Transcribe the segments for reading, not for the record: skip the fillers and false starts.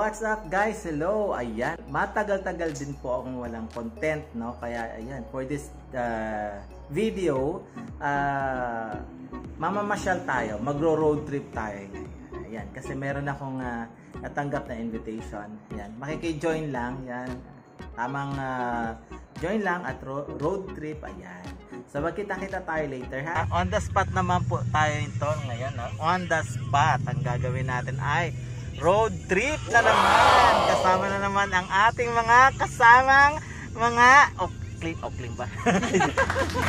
What's up guys? Hello! Ayan, matagal-tagal din po akong walang content, no? Kaya ayan, for this video, mamamasyal tayo, magro-road trip tayo. Ayan, kasi meron akong natanggap na invitation. Ayan, makiki-join lang, yan. Tamang join lang at road trip, ayan. So magkita-kita tayo later, ha? On the spot naman po tayo ito ngayon, no? On the spot, ang gagawin natin ay road trip na naman. Kasama na naman ang ating mga kasamang mga Okling ba?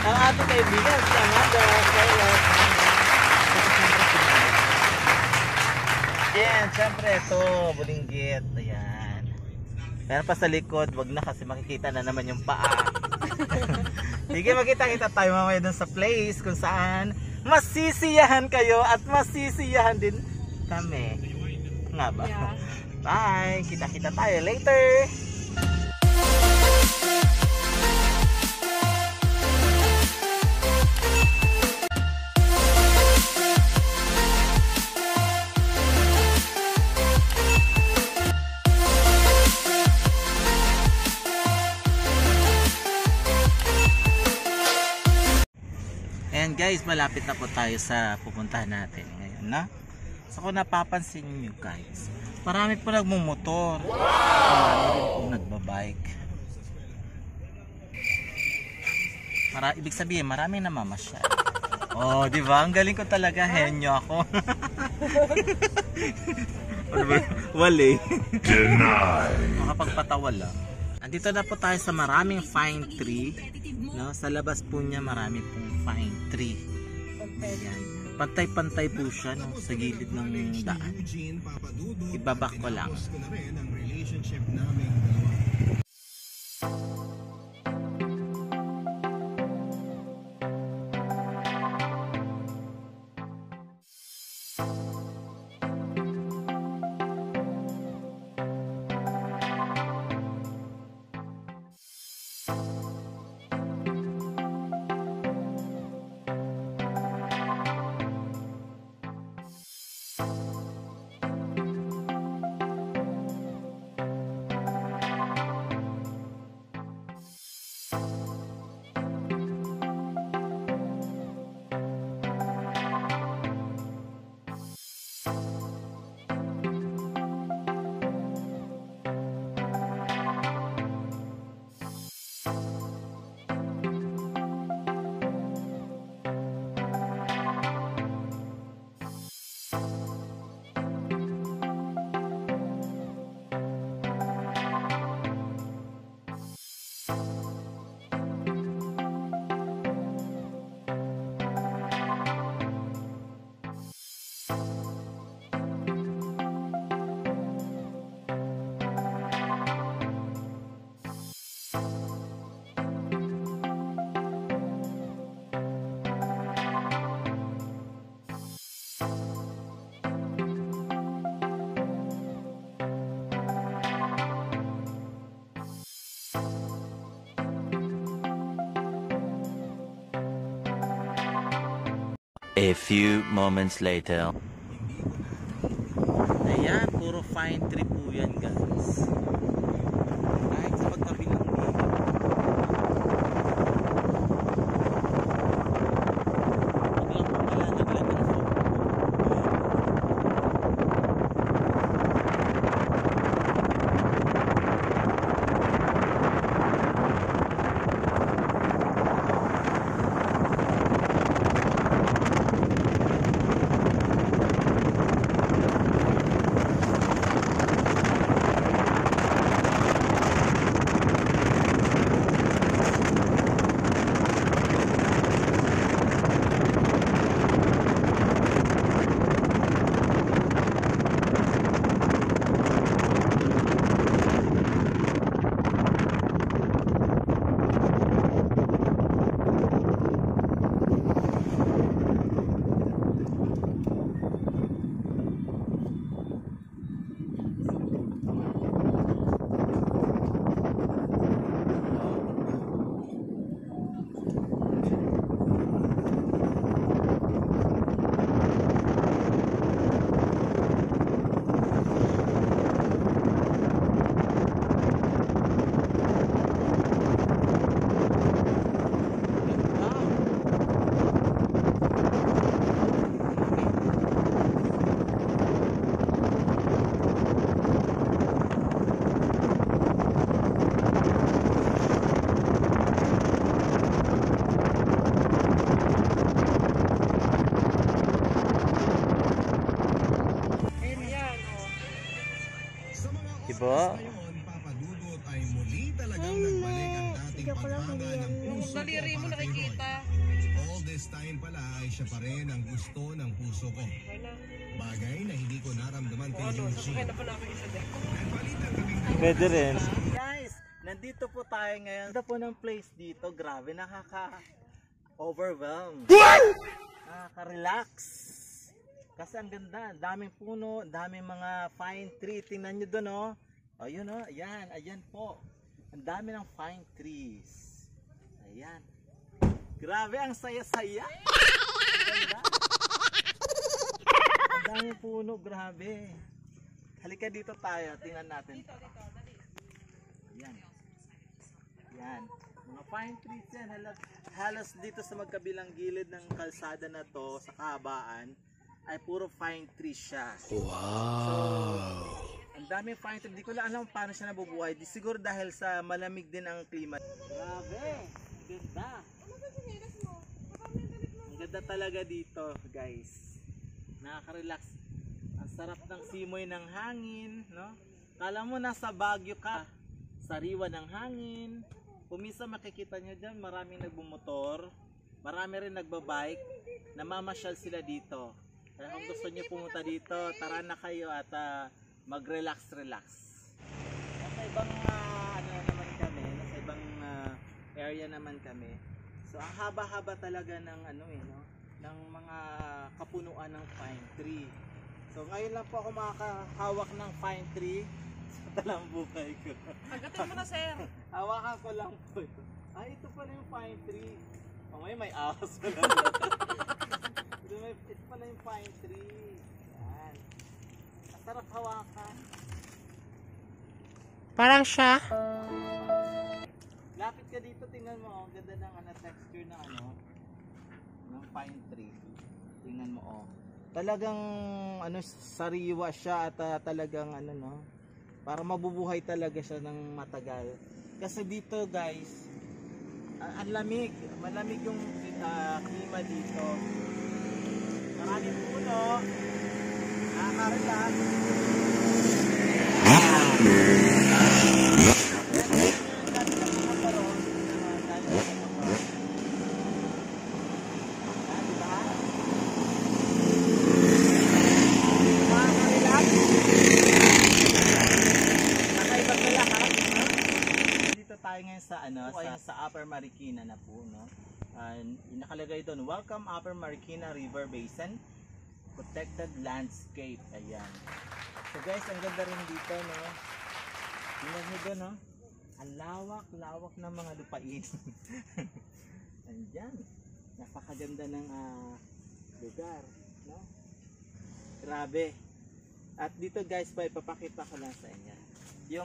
Ang ating kaibigan si Amanda. Ayan, syempre ito, bulinggit. Ayan. Pero pa sa likod, wag na kasi makikita na naman yung paa. Sige, magkita-kita tayo mamaya dun sa place kung saan masisiyahan kayo at masisiyahan din kami. Nga ba? Yeah. Bye! Kita-kita tayo later! Ayan guys, malapit na po tayo sa pupuntahan natin ngayon, no? So kung napapansin nyo guys, marami po nagmumotor. Marami rin po nagbabike. Ibig sabihin, marami namamasyal. Oh, di ba? Ang galing ko talaga, henyo ako. Ano ba? Wali. Makapagpatawa lang. Andito na po tayo sa maraming fine tree. No? Sa labas po niya marami pong fine tree. Ayan. Pantay-pantay po siya, no, sa gilid ng daan. Ibabak ko lang. A few moments later. Ayan, puro fine tree po yan guys. Kahit sa magkabilang dito. po. Ngayon, Papa Dudut ay muli talagang nagbalik ang dating paghanga ng puso ko Daliri mo para kay Roy. nakikita. All this time pala ay siya pa rin ang gusto ng puso ko. Bagay na hindi ko naramdaman kay Eugene. Kaya na pala ako isa din. At balitan kaming Pwede rin. Guys, nandito po tayo ngayon. Ganda po ng place dito. Grabe, nakaka-overwhelm. Nakaka-relax. Kasi ang ganda. Ang daming puno, ang daming mga fine tree. Tingnan nyo doon, oh. Ayun, oh. Ayan, ayan po. Ang dami ng fine trees. Ayan. Grabe, ang saya-saya. Ganda. Ang daming puno, grabe. Halika dito tayo, tingnan natin. Yan. Yan. Mga pine trees yan. Halos dito sa magkabilang gilid ng kalsada na to, sa kahabaan, ay puro pine trees siya. Wow! So, ang daming pine trees. Hindi ko lang alam paano siya nabubuhay. Siguro dahil sa malamig din ang klima. Grabe! Ganda! Ang ganda talaga dito, guys. Nakaka-relax. Ang sarap ng simoy ng hangin, no? Kala mo nasa Baguio ka, sariwa ng hangin. Kumisa makikita nyo dyan, maraming nagbumotor, marami rin nagbabike, namamasyal sila dito. Kaya kung gusto nyo pumunta dito, tara na kayo at mag-relax-relax. Nasa ibang ano naman kami, nasa ibang area naman kami. So ang haba-haba talaga ng ano no, ng mga kapunuan ng pine tree. So ngayon lang po ako makakahawak ng pine tree sa talang buhay ko. Agatin mo na, sir. Hawakan ko lang po ito. Ay, ito pala yung pine tree. O ngayon may ahas pala. Ito pala yung pine tree. Yan. Masarap hawakan. Parang siya. Lapit ka dito, tingnan mo. Ang ganda ng texture ng ng pine tree. Tingnan mo, oh. Talagang sariwa siya at talagang para mabubuhay talaga siya ng matagal. Kasi dito, guys, ang lamig, malamig yung klima dito. Maraming puno, nakaka-relax. Sa Upper Marikina na po, no? Nakalagay doon, welcome Upper Marikina River Basin Protected Landscape. Ayan. So guys, ang ganda rin dito, no? Tingnan nyo doon, no? Ang lawak ng mga lupain. Andyan. Napakaganda ng lugar, no? Grabe. At dito, guys, ipapakita ko lang sa inyo yung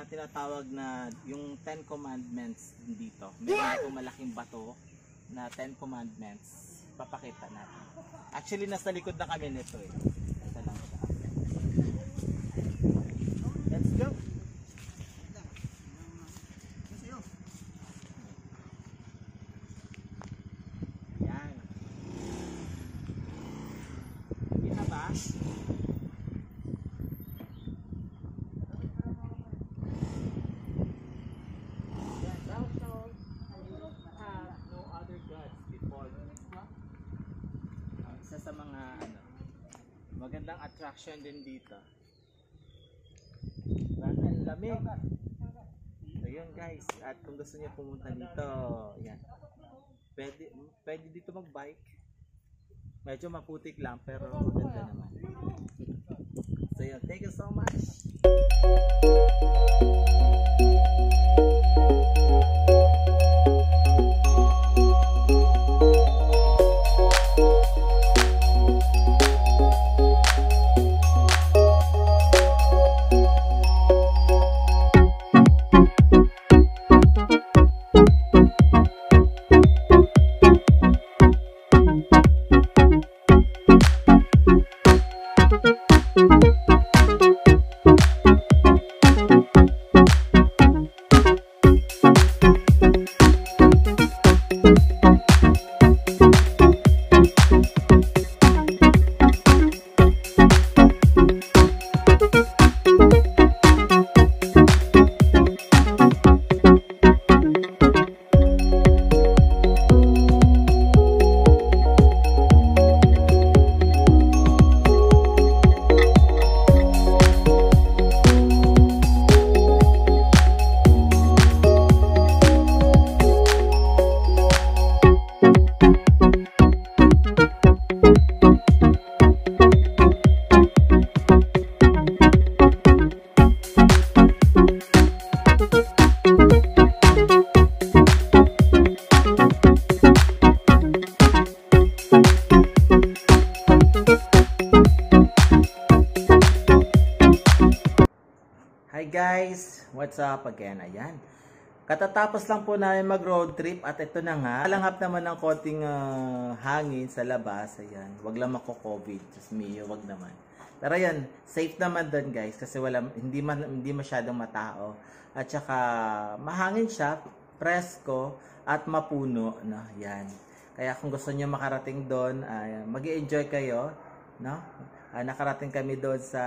tinatawag na yung 10 Commandments dito. Meron itong malaking bato na 10 Commandments. Papakita natin. Actually, nasa likod na kami nito eh. Ito lang siya. Let's go! Yan. Hindi na ba? Sa mga magandang attraction din dito. Ang lamig. So yun, guys, at kung gusto niyo pumunta dito, yan. Pwede dito mag-bike. Medyo maputik lang pero maganda naman. So yun, thank you so much. guys, what's up again? Ayan. Katatapos lang po namin mag road trip at ito na nga. Langhap naman ng konting hangin sa labas. Ayan. Wag lang mako-COVID. Just me, wag naman. Pero ayan, safe naman doon guys kasi hindi masyadong matao. At saka mahangin siya, presko at mapuno, no? Yan. Kaya kung gusto niyo makarating doon, mag-i-enjoy kayo, no? Nakarating kami doon sa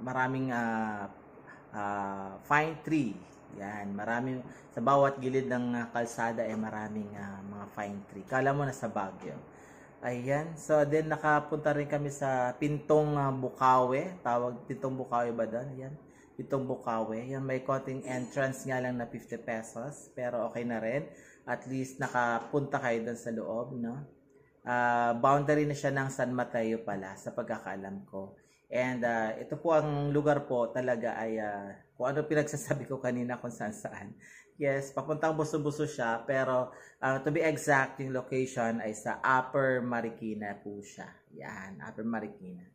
maraming fine tree. Yan, maraming sa bawat gilid ng kalsada ay maraming mga fine tree. Kala mo na sa Baguio. Ayan, so then nakapunta rin kami sa Pintong Bukawe. Tawag Pintong Bukawe ba doon? Ayan, Pintong Bukawe. Yan, may konting entrance nga lang na 50 pesos, pero okay na rin. At least nakapunta kayo doon sa loob, no? Boundary na siya ng San Mateo pala sa pagkakaalam ko. And ito po ang lugar po talaga ay kung ano pinagsasabi ko kanina kung saan. Yes, papuntang Buso-Buso siya pero to be exact yung location ay sa Upper Marikina po siya. Yan, Upper Marikina.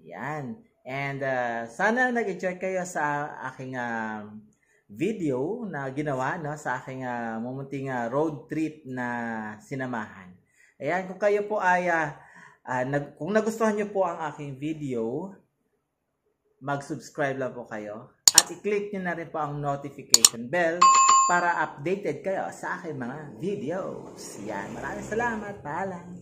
Yan. And sana nag-enjoy kayo sa aking video na ginawa, no, sa aking mumunting road trip na sinamahan. Ayan, kung kayo po ay, kung nagustuhan nyo po ang aking video, mag-subscribe lang po kayo. At i-click nyo na rin po ang notification bell para updated kayo sa aking mga videos. Yan, maraming salamat. Paalam.